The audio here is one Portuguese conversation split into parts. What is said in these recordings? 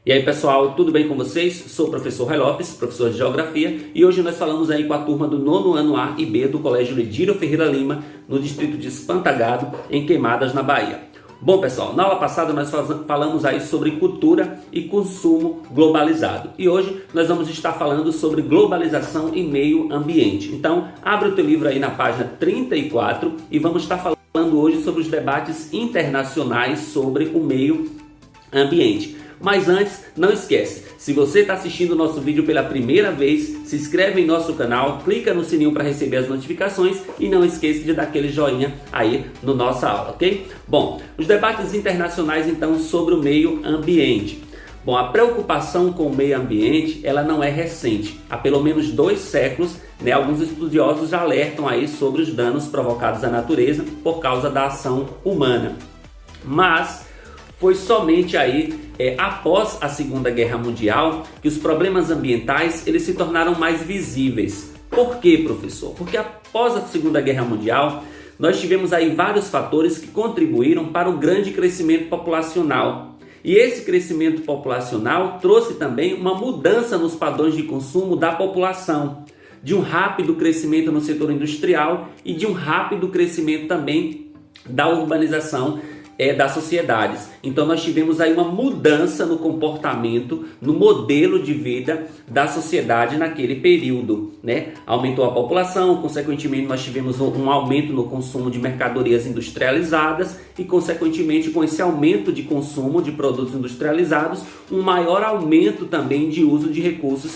E aí pessoal, tudo bem com vocês? Sou o professor Ray Lopes, professor de Geografia, e hoje nós falamos aí com a turma do nono ano A e B do Colégio Lidírio Ferreira Lima, no distrito de Espantagado, em Queimadas, na Bahia. Bom pessoal, na aula passada nós falamos aí sobre cultura e consumo globalizado. E hoje nós vamos estar falando sobre globalização e meio ambiente. Então, abre o teu livro aí na página 34 e vamos estar falando hoje sobre os debates internacionais sobre o meio ambiente. Mas antes, não esquece, se você está assistindo o nosso vídeo pela primeira vez, se inscreve em nosso canal, clica no sininho para receber as notificações e não esqueça de dar aquele joinha aí no nossa aula, ok? Bom, os debates internacionais então sobre o meio ambiente. Bom, a preocupação com o meio ambiente, ela não é recente. Há pelo menos 2 séculos, alguns estudiosos já alertam aí sobre os danos provocados à natureza por causa da ação humana. Mas foi somente aí, após a Segunda Guerra Mundial, que os problemas ambientais eles se tornaram mais visíveis. Por quê, professor? Porque após a Segunda Guerra Mundial, nós tivemos aí vários fatores que contribuíram para o grande crescimento populacional. E esse crescimento populacional trouxe também uma mudança nos padrões de consumo da população, de um rápido crescimento no setor industrial e de um rápido crescimento também da urbanização das sociedades. Então nós tivemos aí uma mudança no comportamento, no modelo de vida da sociedade naquele período, Aumentou a população, consequentemente nós tivemos um aumento no consumo de mercadorias industrializadas e consequentemente com esse aumento de consumo de produtos industrializados, um maior aumento também de uso de recursos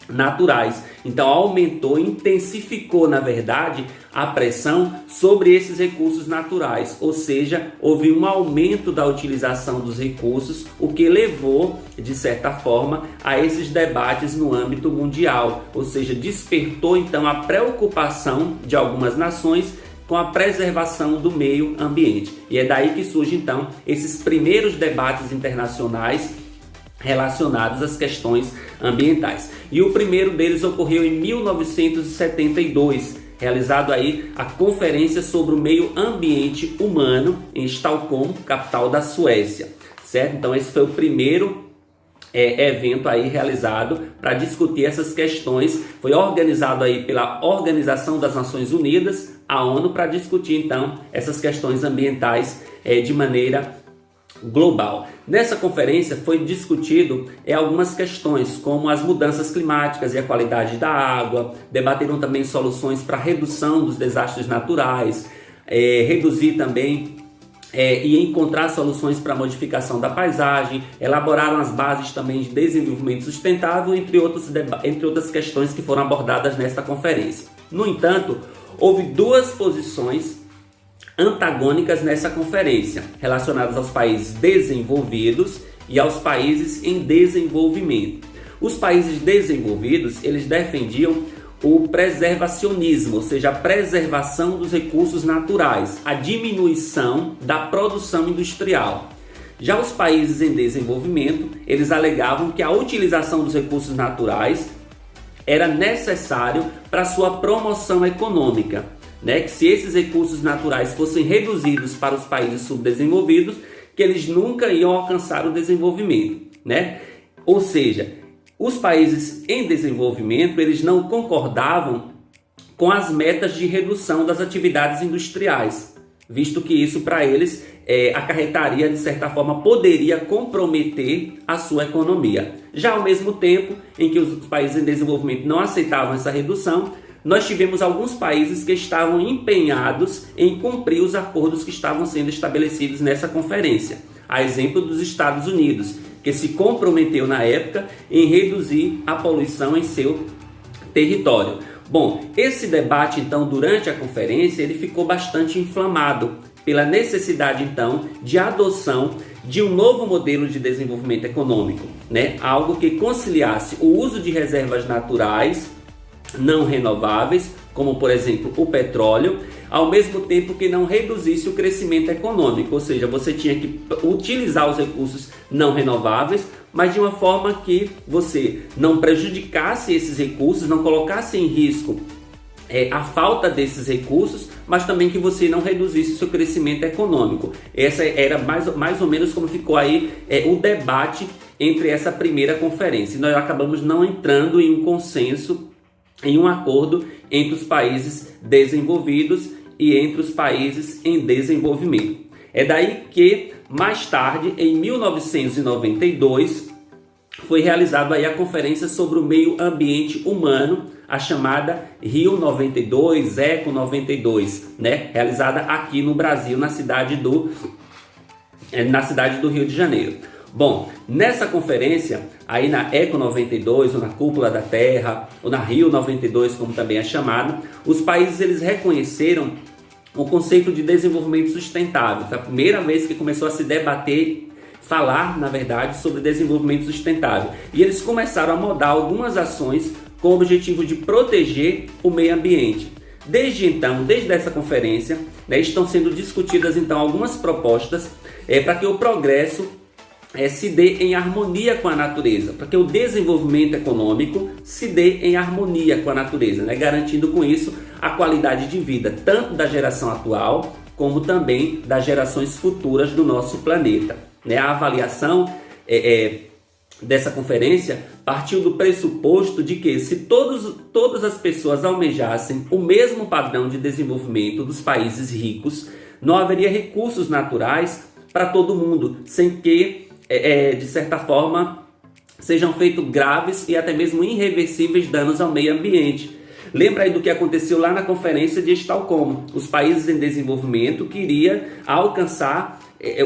naturais. Então aumentou, intensificou na verdade a pressão sobre esses recursos naturais, ou seja, houve um aumento da utilização dos recursos, o que levou de certa forma a esses debates no âmbito mundial, ou seja, despertou então a preocupação de algumas nações com a preservação do meio ambiente. E é daí que surge então esses primeiros debates internacionais relacionados às questões ambientais. E o primeiro deles ocorreu em 1972, realizado aí a Conferência sobre o Meio Ambiente Humano em Estocolmo, capital da Suécia, certo? Então esse foi o primeiro evento aí realizado para discutir essas questões. Foi organizado aí pela Organização das Nações Unidas, a ONU, para discutir então essas questões ambientais de maneira global. Nessa conferência foi discutido algumas questões como as mudanças climáticas e a qualidade da água, debateram também soluções para a redução dos desastres naturais, reduzir também e encontrar soluções para a modificação da paisagem, elaboraram as bases também de desenvolvimento sustentável, entre outras questões que foram abordadas nesta conferência. No entanto, houve 2 posições antagônicas nessa conferência, relacionadas aos países desenvolvidos e aos países em desenvolvimento. Os países desenvolvidos, eles defendiam o preservacionismo, ou seja, a preservação dos recursos naturais, a diminuição da produção industrial. Já os países em desenvolvimento, eles alegavam que a utilização dos recursos naturais era necessário para sua promoção econômica, que se esses recursos naturais fossem reduzidos para os países subdesenvolvidos, que eles nunca iam alcançar o desenvolvimento, Ou seja, os países em desenvolvimento, eles não concordavam com as metas de redução das atividades industriais, visto que isso para eles acarretaria, de certa forma, poderia comprometer a sua economia. Já ao mesmo tempo em que os países em desenvolvimento não aceitavam essa redução, nós tivemos alguns países que estavam empenhados em cumprir os acordos que estavam sendo estabelecidos nessa conferência. A exemplo dos Estados Unidos, que se comprometeu na época em reduzir a poluição em seu território. Bom, esse debate então durante a conferência ele ficou bastante inflamado pela necessidade então de adoção de um novo modelo de desenvolvimento econômico, Algo que conciliasse o uso de reservas naturais não renováveis, como por exemplo o petróleo, ao mesmo tempo que não reduzisse o crescimento econômico, ou seja, você tinha que utilizar os recursos não renováveis, mas de uma forma que você não prejudicasse esses recursos, não colocasse em risco a falta desses recursos, mas também que você não reduzisse o seu crescimento econômico. Essa era mais ou menos como ficou aí o debate entre essa primeira conferência. Nós acabamos não entrando em um consenso, em um acordo entre os países desenvolvidos e entre os países em desenvolvimento. É daí que, mais tarde, em 1992, foi realizada aí a Conferência sobre o Meio Ambiente Humano, a chamada Rio 92, Eco 92, né? Realizada aqui no Brasil, na cidade do Rio de Janeiro. Bom, nessa conferência, aí na Eco 92, ou na Cúpula da Terra, ou na Rio 92, como também é chamado, os países eles reconheceram o conceito de desenvolvimento sustentável. Foi a primeira vez que começou a se debater, falar, na verdade, sobre desenvolvimento sustentável. E eles começaram a modar algumas ações com o objetivo de proteger o meio ambiente. Desde então, desde essa conferência, né, estão sendo discutidas então algumas propostas para que o progresso se dê em harmonia com a natureza, para que o desenvolvimento econômico se dê em harmonia com a natureza, né, garantindo com isso a qualidade de vida, tanto da geração atual, como também das gerações futuras do nosso planeta. Né? A avaliação dessa conferência partiu do pressuposto de que se todas as pessoas almejassem o mesmo padrão de desenvolvimento dos países ricos, não haveria recursos naturais para todo mundo, sem que, de certa forma, sejam feitos graves e até mesmo irreversíveis danos ao meio ambiente. Lembra aí do que aconteceu lá na conferência de Estocolmo. Os países em desenvolvimento queriam alcançar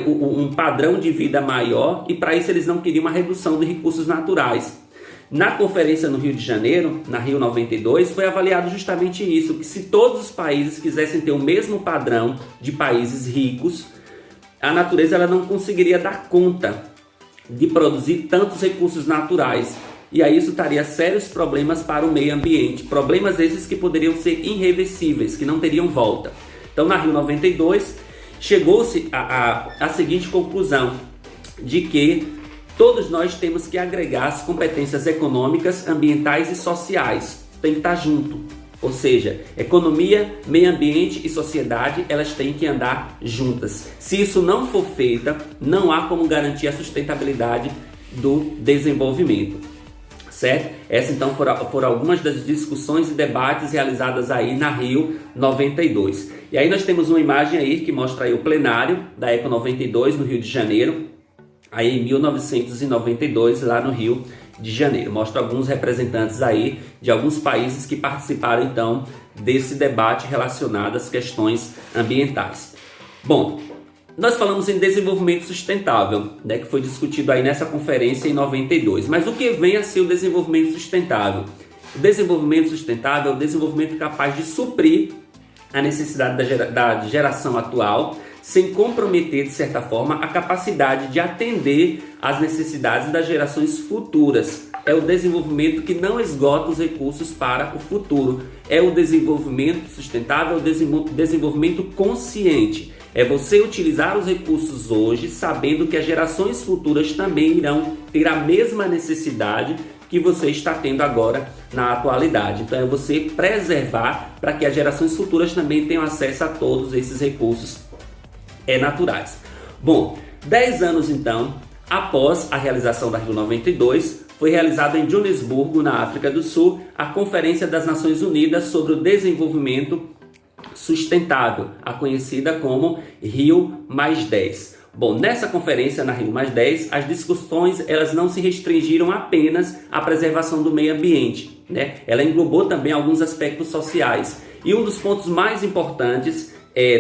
um padrão de vida maior e para isso eles não queriam uma redução de recursos naturais. Na conferência no Rio de Janeiro, na Rio 92, foi avaliado justamente isso, que se todos os países quisessem ter o mesmo padrão de países ricos, a natureza ela não conseguiria dar conta de produzir tantos recursos naturais. E aí isso traria sérios problemas para o meio ambiente. Problemas esses que poderiam ser irreversíveis, que não teriam volta. Então na Rio 92 chegou-se a seguinte conclusão, de que todos nós temos que agregar as competências econômicas, ambientais e sociais. Tem que estar junto. Ou seja, economia, meio ambiente e sociedade, elas têm que andar juntas. Se isso não for feito, não há como garantir a sustentabilidade do desenvolvimento. Certo? Essas então foram algumas das discussões e debates realizadas aí na Rio 92. E aí nós temos uma imagem aí que mostra aí o plenário da Eco 92 no Rio de Janeiro, aí em 1992 lá no Rio de Janeiro. Mostra alguns representantes aí de alguns países que participaram então desse debate relacionado às questões ambientais. Bom, nós falamos em desenvolvimento sustentável, né, que foi discutido aí nessa conferência em 92. Mas o que vem a ser o desenvolvimento sustentável? O desenvolvimento sustentável é o desenvolvimento capaz de suprir a necessidade da geração atual, sem comprometer, de certa forma, a capacidade de atender às necessidades das gerações futuras. É o desenvolvimento que não esgota os recursos para o futuro. É o desenvolvimento sustentável, o desenvolvimento consciente. É você utilizar os recursos hoje, sabendo que as gerações futuras também irão ter a mesma necessidade que você está tendo agora na atualidade. Então é você preservar para que as gerações futuras também tenham acesso a todos esses recursos naturais. Bom, 10 anos então, após a realização da Rio 92, foi realizada em Joanesburgo, na África do Sul, a Conferência das Nações Unidas sobre o Desenvolvimento Sustentável, a conhecida como Rio+10. Bom, nessa conferência na Rio+10, as discussões elas não se restringiram apenas à preservação do meio ambiente, né? Ela englobou também alguns aspectos sociais. E um dos pontos mais importantes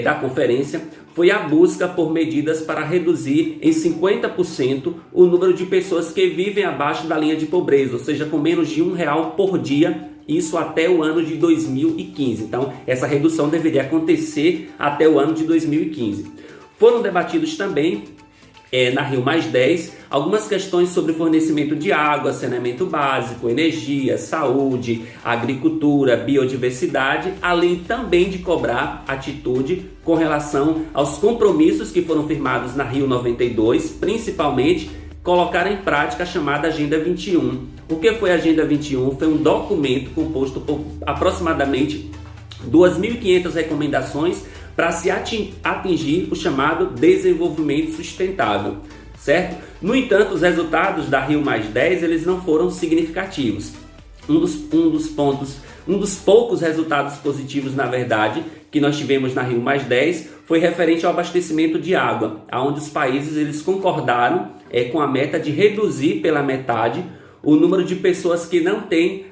da conferência foi a busca por medidas para reduzir em 50% o número de pessoas que vivem abaixo da linha de pobreza, ou seja, com menos de R$1 por dia, isso até o ano de 2015. Então, essa redução deveria acontecer até o ano de 2015. Foram debatidos também, na Rio+10, algumas questões sobre fornecimento de água, saneamento básico, energia, saúde, agricultura, biodiversidade, além também de cobrar atitude com relação aos compromissos que foram firmados na Rio 92, principalmente colocar em prática a chamada Agenda 21. O que foi a Agenda 21? Foi um documento composto por aproximadamente 2.500 recomendações para se atingir o chamado desenvolvimento sustentável, certo? No entanto, os resultados da Rio+10 eles não foram significativos. Um dos poucos resultados positivos, na verdade, que nós tivemos na Rio+10 foi referente ao abastecimento de água, onde os países eles concordaram com a meta de reduzir pela metade o número de pessoas que não têm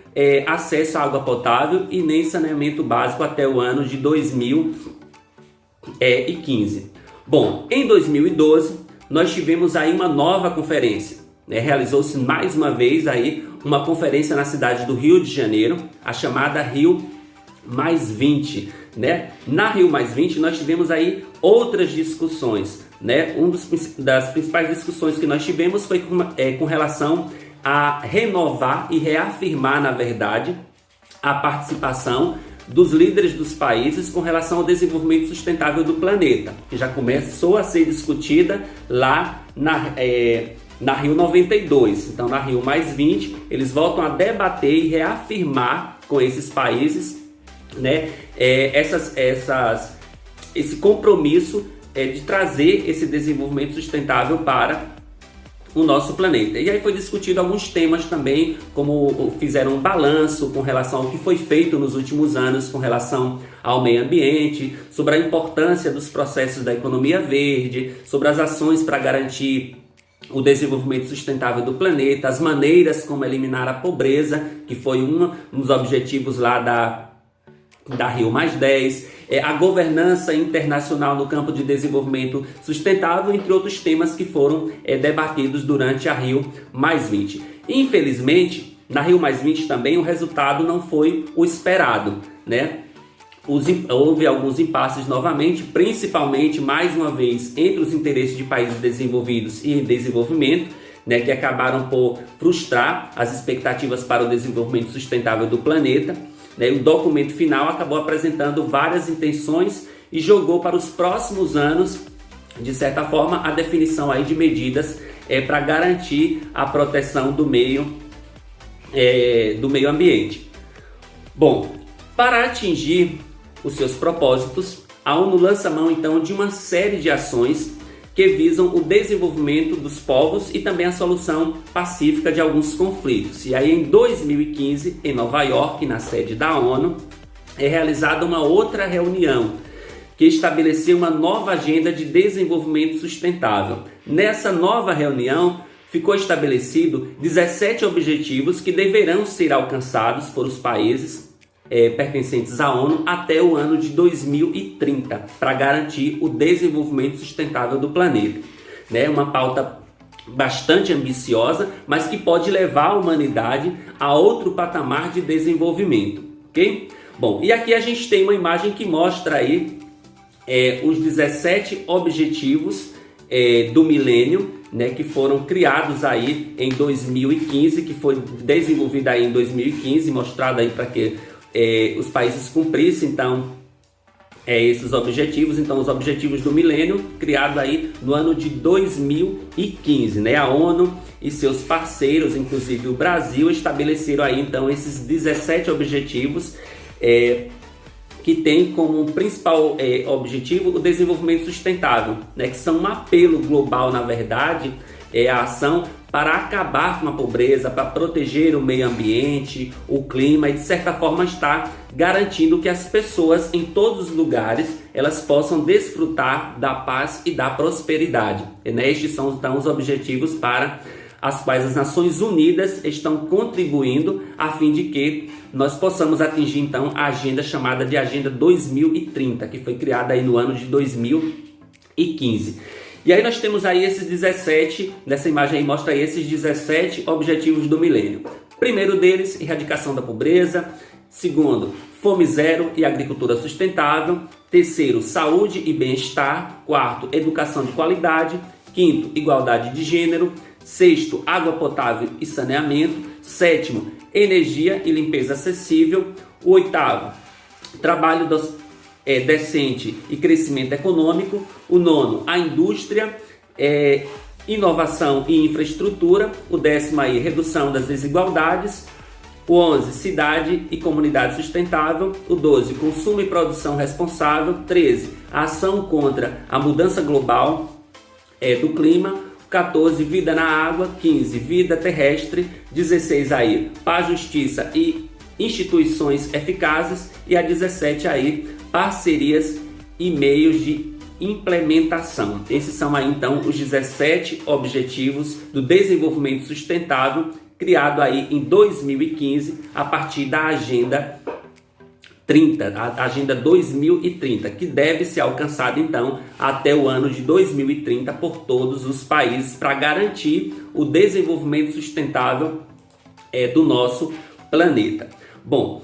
acesso à água potável e nem saneamento básico até o ano de 2015. Bom, em 2012 nós tivemos aí uma nova conferência, né? Realizou-se mais uma vez aí uma conferência na cidade do Rio de Janeiro, a chamada Rio+20, né? Na Rio+20 nós tivemos aí outras discussões, né? Das principais discussões que nós tivemos foi com relação a renovar e reafirmar, na verdade, a participação dos líderes dos países com relação ao desenvolvimento sustentável do planeta, que já começou a ser discutida lá na Rio92. Então, na Rio+20, eles voltam a debater e reafirmar com esses países, né, esse compromisso de trazer esse desenvolvimento sustentável para o nosso planeta. E aí foi discutido alguns temas também, como fizeram um balanço com relação ao que foi feito nos últimos anos com relação ao meio ambiente, sobre a importância dos processos da economia verde, sobre as ações para garantir o desenvolvimento sustentável do planeta, as maneiras como eliminar a pobreza, que foi um dos objetivos lá da Rio+10, a governança internacional no campo de desenvolvimento sustentável, entre outros temas que foram debatidos durante a Rio+20. Infelizmente, na Rio+20 também o resultado não foi o esperado, né? Houve alguns impasses novamente, principalmente, mais uma vez, entre os interesses de países desenvolvidos e em desenvolvimento, né, que acabaram por frustrar as expectativas para o desenvolvimento sustentável do planeta. O documento final acabou apresentando várias intenções e jogou para os próximos anos, de certa forma, a definição aí de medidas para garantir a proteção do meio ambiente. Bom, para atingir os seus propósitos, a ONU lança mão então de uma série de ações que visam o desenvolvimento dos povos e também a solução pacífica de alguns conflitos. E aí em 2015, em Nova York, na sede da ONU, é realizada uma outra reunião que estabeleceu uma nova agenda de desenvolvimento sustentável. Nessa nova reunião, ficou estabelecido 17 objetivos que deverão ser alcançados por os países pertencentes à ONU até o ano de 2030, para garantir o desenvolvimento sustentável do planeta. Uma pauta bastante ambiciosa, mas que pode levar a humanidade a outro patamar de desenvolvimento, ok? Bom, e aqui a gente tem uma imagem que mostra aí os 17 objetivos do milênio, né, que foram criados aí em 2015, que foi desenvolvida aí em 2015, mostrado aí para que os países cumprissem então esses objetivos. Então, os objetivos do milênio, criado aí no ano de 2015, né? A ONU e seus parceiros, inclusive o Brasil, estabeleceram aí então esses 17 objetivos que tem como principal objetivo o desenvolvimento sustentável, né? Que são um apelo global, na verdade, a ação para acabar com a pobreza, para proteger o meio ambiente, o clima e, de certa forma, estar garantindo que as pessoas em todos os lugares elas possam desfrutar da paz e da prosperidade. Estes são então os objetivos para as quais as Nações Unidas estão contribuindo a fim de que nós possamos atingir então a agenda chamada de Agenda 2030, que foi criada aí no ano de 2015. E aí nós temos aí esses 17, nessa imagem aí mostra aí esses 17 objetivos do milênio. Primeiro deles, erradicação da pobreza. Segundo, fome zero e agricultura sustentável. Terceiro, saúde e bem-estar. Quarto, educação de qualidade. Quinto, igualdade de gênero. Sexto, água potável e saneamento. Sétimo, energia e limpeza acessível. O oitavo, trabalho decente e crescimento econômico. O nono, a indústria, inovação e infraestrutura. O décimo aí, redução das desigualdades. O 11, cidade e comunidade sustentável. O 12, consumo e produção responsável. 13, a ação contra a mudança global do clima. 14, vida na água. 15, vida terrestre. 16 aí, paz, justiça e instituições eficazes. E a 17 aí, parcerias e meios de implementação. Esses são aí então os 17 objetivos do desenvolvimento sustentável criado aí em 2015 a partir da Agenda 30, a Agenda 2030, que deve ser alcançada então até o ano de 2030 por todos os países para garantir o desenvolvimento sustentável do nosso planeta. Bom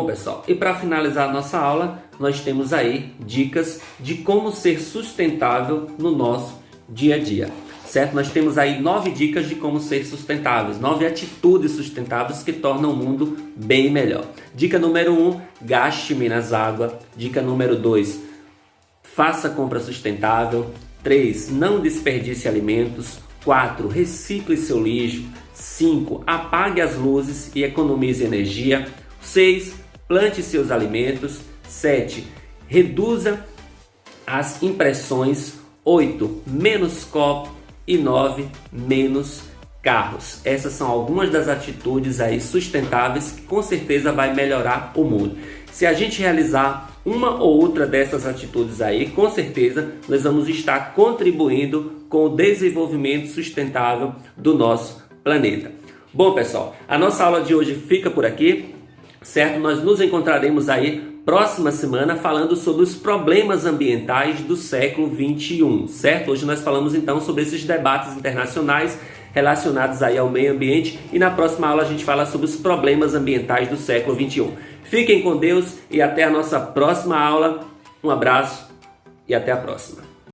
pessoal, e para finalizar a nossa aula, nós temos aí dicas de como ser sustentável no nosso dia a dia, certo? Nós temos aí 9 dicas de como ser sustentáveis, 9 atitudes sustentáveis que tornam o mundo bem melhor. Dica número 1, gaste menos água. Dica número 2, faça compra sustentável. 3, não desperdice alimentos. 4, recicle seu lixo. 5, apague as luzes e economize energia. 6, plante seus alimentos. 7, reduza as impressões. 8, menos copo. E 9, menos carros. Essas são algumas das atitudes aí sustentáveis que com certeza vai melhorar o mundo. Se a gente realizar uma ou outra dessas atitudes aí, com certeza nós vamos estar contribuindo com o desenvolvimento sustentável do nosso planeta. Bom pessoal, a nossa aula de hoje fica por aqui, certo? Nós nos encontraremos aí próxima semana falando sobre os problemas ambientais do século 21, certo? Hoje nós falamos então sobre esses debates internacionais relacionados aí ao meio ambiente e na próxima aula a gente fala sobre os problemas ambientais do século 21. Fiquem com Deus e até a nossa próxima aula. Um abraço e até a próxima.